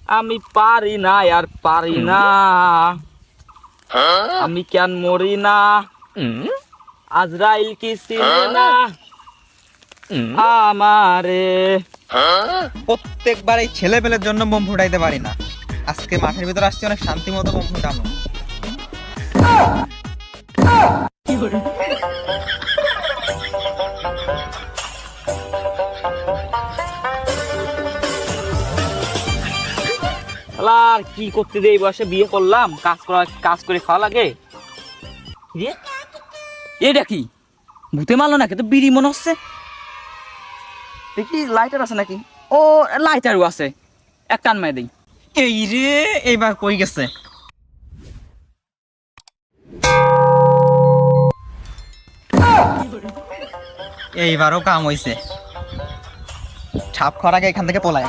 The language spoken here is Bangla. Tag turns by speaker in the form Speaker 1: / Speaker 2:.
Speaker 1: আমি পারি না আর পারি না, আমি কেন মরি না, আজরাইল কি চিনে না আমারে।
Speaker 2: প্রত্যেকবার এই ছেলে পেলের জন্য বোম ফুটাইতে পারি না, আজকে মাঠের ভিতর আসছে অনেক শান্তি মতো বোম ফুটানো।
Speaker 1: আর কি করতে দে, এই বয়সে বিয়ে করলাম, কাজ করে খাওয়া লাগে। রে, এটা কি ভূতে মারলো নাকি? তো বিড়ি মনে হচ্ছে। দেখি লাইটার আছে নাকি? ও, লাইটারও আছে, এক টান মাই দেই।
Speaker 2: এই রে, এইবার কই গেছে? এইবারও কাম হইছে, ছাপ খাওয়ার আগে এখান থেকে পলায়।